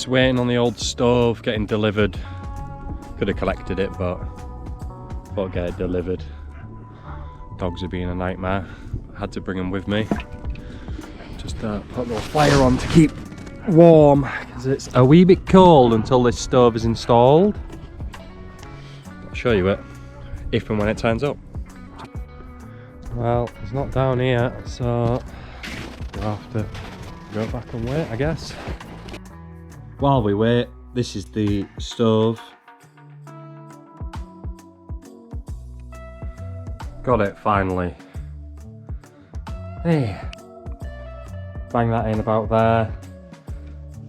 Just waiting on the old stove getting delivered. Could have collected it, but thought I'd get it delivered. Dogs are being a nightmare. I had to bring them with me. Just put a little fire on to keep warm, because it's a wee bit cold until this stove is installed. I'll show you it if and when it turns up. Well, it's not down here, so we'll have to go back and wait, I guess. While we wait, this is the stove. Got it finally. Hey, bang that in about there.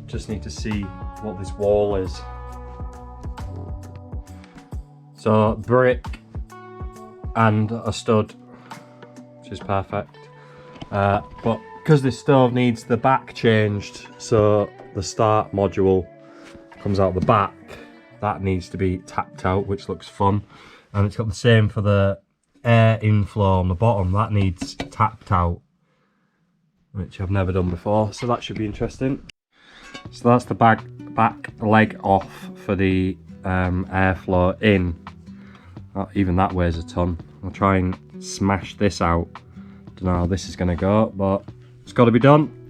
Just need to see what this wall is. So brick and a stud, which is perfect. But because this stove needs the back changed, so the start module comes out the back, that needs to be tapped out, which looks fun. And it's got the same for the air inflow on the bottom, that needs tapped out, which I've never done before, so that should be interesting. So that's the back leg off for the airflow in. Even that weighs a ton. I'll try and smash this out. Don't know how this is going to go, but it's got to be done.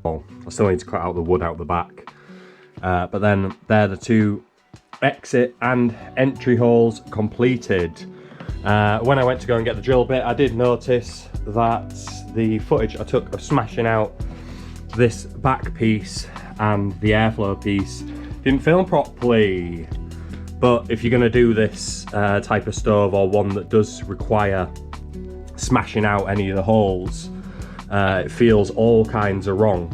Oh, I still need to cut out the wood out the back, but then they're the two exit and entry holes completed. When I went to go and get the drill bit, I did notice that the footage I took of smashing out this back piece and the airflow piece didn't film properly. But if you're going to do this type of stove, or one that does require smashing out any of the holes, it feels all kinds of wrong,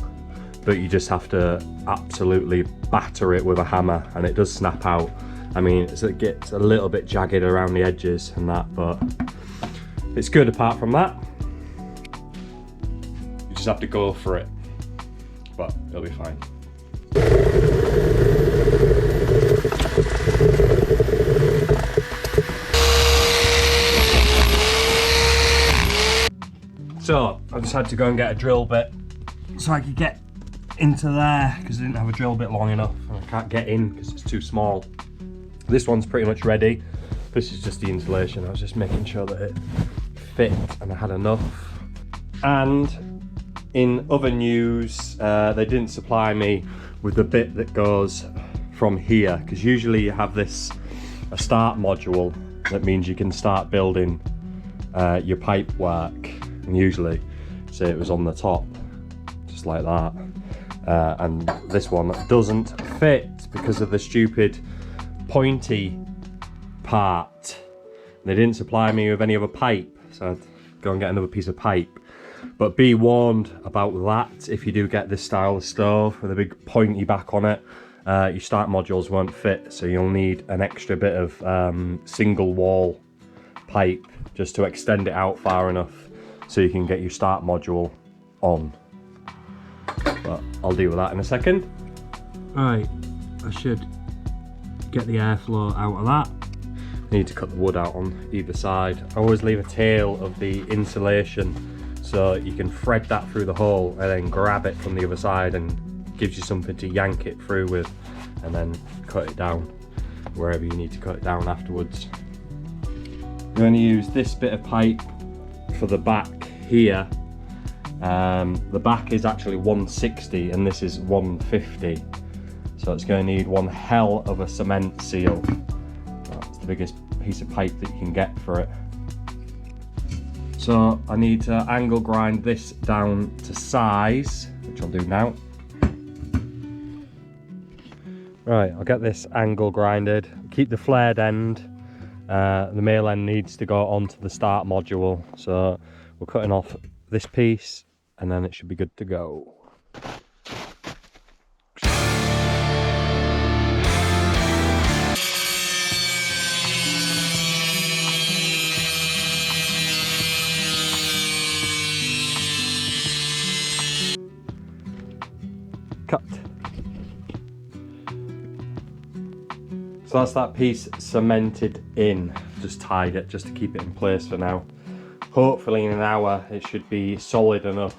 but you just have to absolutely batter it with a hammer and it does snap out. I mean, it gets a little bit jagged around the edges and that, but it's good apart from that. You just have to go for it, but it'll be fine. So I just had to go and get a drill bit so I could get into there, because I didn't have a drill bit long enough and I can't get in because it's too small. This one's pretty much ready. This is just the insulation. I was just making sure that it fit and I had enough. And in other news, they didn't supply me with the bit that goes from here, because usually you have a start module that means you can start building your pipe work, and usually say it was on the top just like that, and this one doesn't fit because of the stupid pointy part. They didn't supply me with any other pipe, so I'd go and get another piece of pipe. But be warned about that. If you do get this style of stove with a big pointy back on it, your start modules won't fit, so you'll need an extra bit of single wall pipe just to extend it out far enough so you can get your start module on. But I'll deal with that in a second. Right, I should get the airflow out of that. Need to cut the wood out on either side. I always leave a tail of the insulation so you can thread that through the hole and then grab it from the other side, and gives you something to yank it through with, and then cut it down wherever you need to cut it down afterwards. I'm going to use this bit of pipe for the back here. The back is actually 160 and this is 150, so it's going to need one hell of a cement seal. That's the biggest piece of pipe that you can get for it. So I need to angle grind this down to size, which I'll do now. Right, I'll get this angle grinded, keep the flared end. The male end needs to go onto the start module, so we're cutting off this piece and then it should be good to go. Cut. So that's that piece cemented in. Just tied it just to keep it in place for now. Hopefully in an hour it should be solid enough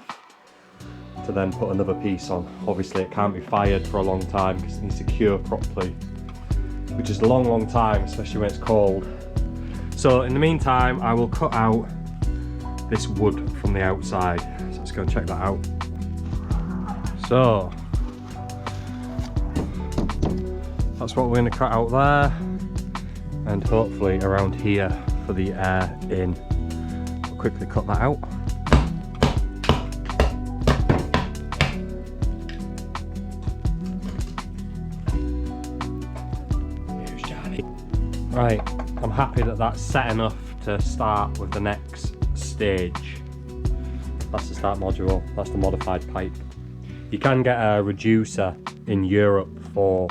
to then put another piece on. Obviously it can't be fired for a long time because it needs to cure properly, which is a long time, especially when it's cold. So in the meantime, I will cut out this wood from the outside. So let's go and check that out. So that's what we're going to cut out there, and hopefully around here for the air in. We'll quickly cut that out. Right, I'm happy that that's set enough to start with the next stage. That's the start module, that's the modified pipe. You can get a reducer in Europe for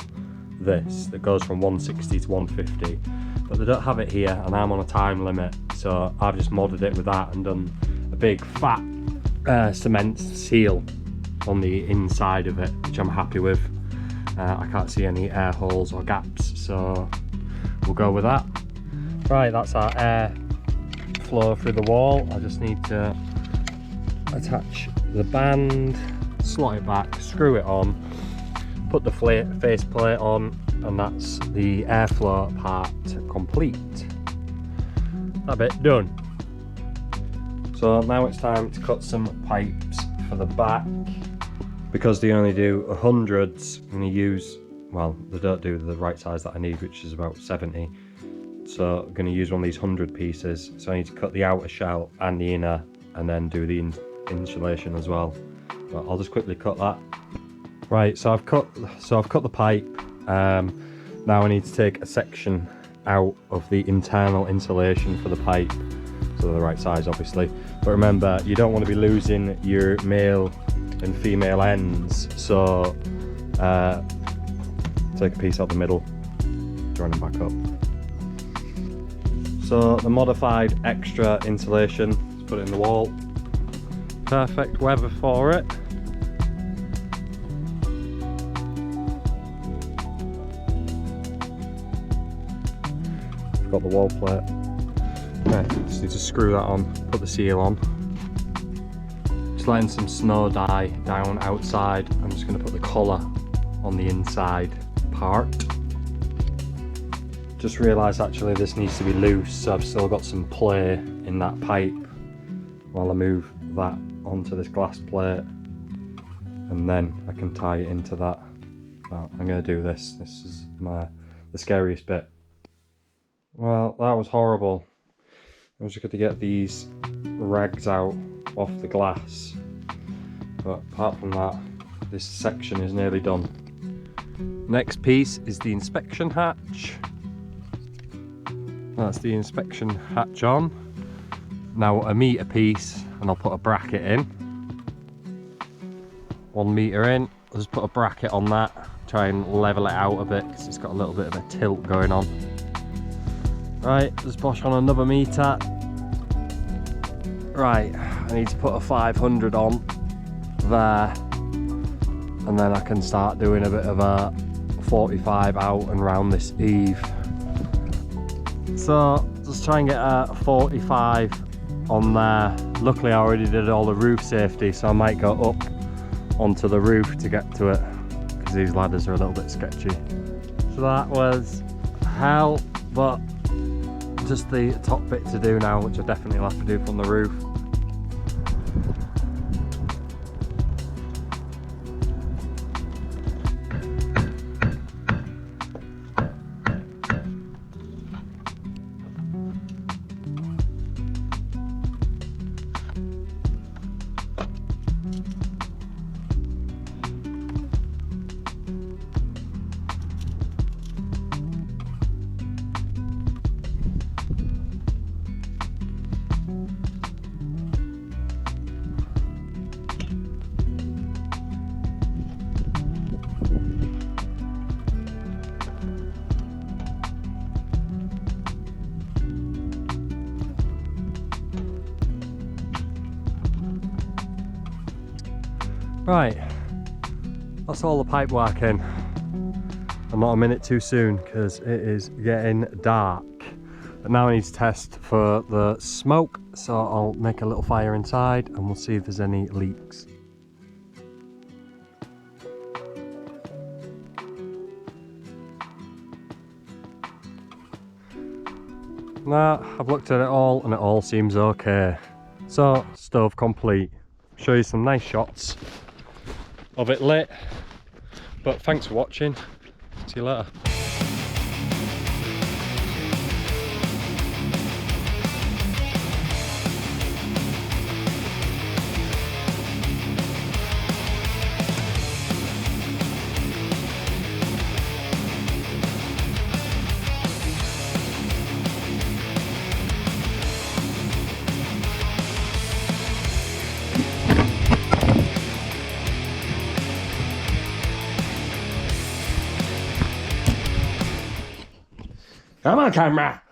this that goes from 160 to 150, but they don't have it here and I'm on a time limit, so I've just modded it with that and done a big fat cement seal on the inside of it, which I'm happy with. I can't see any air holes or gaps, so we'll go with that. Right, that's our air flow through the wall. I just need to attach the band, slot it back, screw it on, put the face plate on, and that's the airflow part complete. That bit done. So now it's time to cut some pipes for the back. Because they only do 100s, I'm going to use, well, they don't do the right size that I need, which is about 70. So I'm going to use one of these 100 pieces. So I need to cut the outer shell and the inner, and then do the insulation as well. But I'll just quickly cut that. Right, so I've cut the pipe. Now I need to take a section out of the internal insulation for the pipe, so they're the right size, obviously. But remember, you don't want to be losing your male and female ends, so take a piece out the middle, join them back up. So the modified extra insulation, let's put it in the wall. Perfect weather for it. I've got the wall plate. Okay, just need to screw that on, put the seal on. Just letting some snow die down outside. I'm just going to put the colour on the inside part. Just realised actually this needs to be loose, so I've still got some play in that pipe while I move that onto this glass plate, and then I can tie it into that. Well, I'm going to do this. This is the scariest bit. Well, that was horrible. I was just going to get these rags out off the glass, but apart from that, this section is nearly done. Next piece is the inspection hatch. That's the inspection hatch on. Now a metre piece, and I'll put a bracket in. 1 metre in, I'll just put a bracket on that, try and level it out a bit because it's got a little bit of a tilt going on. Right, just bosh on another metre. Right, I need to put a 500 on there, and then I can start doing a bit of a 45 out and round this eave. So just try and get a 45 on there. Luckily I already did all the roof safety, so I might go up onto the roof to get to it, because these ladders are a little bit sketchy. So that was hell, but just the top bit to do now, which I definitely will have to do from the roof. Right, that's all the pipe work in. I'm not a minute too soon because it is getting dark. But now I need to test for the smoke, so I'll make a little fire inside and we'll see if there's any leaks. Nah, I've looked at it all and it all seems okay. So, stove complete. Show you some nice shots of it lit. But thanks for watching. See you later. Come on, camera!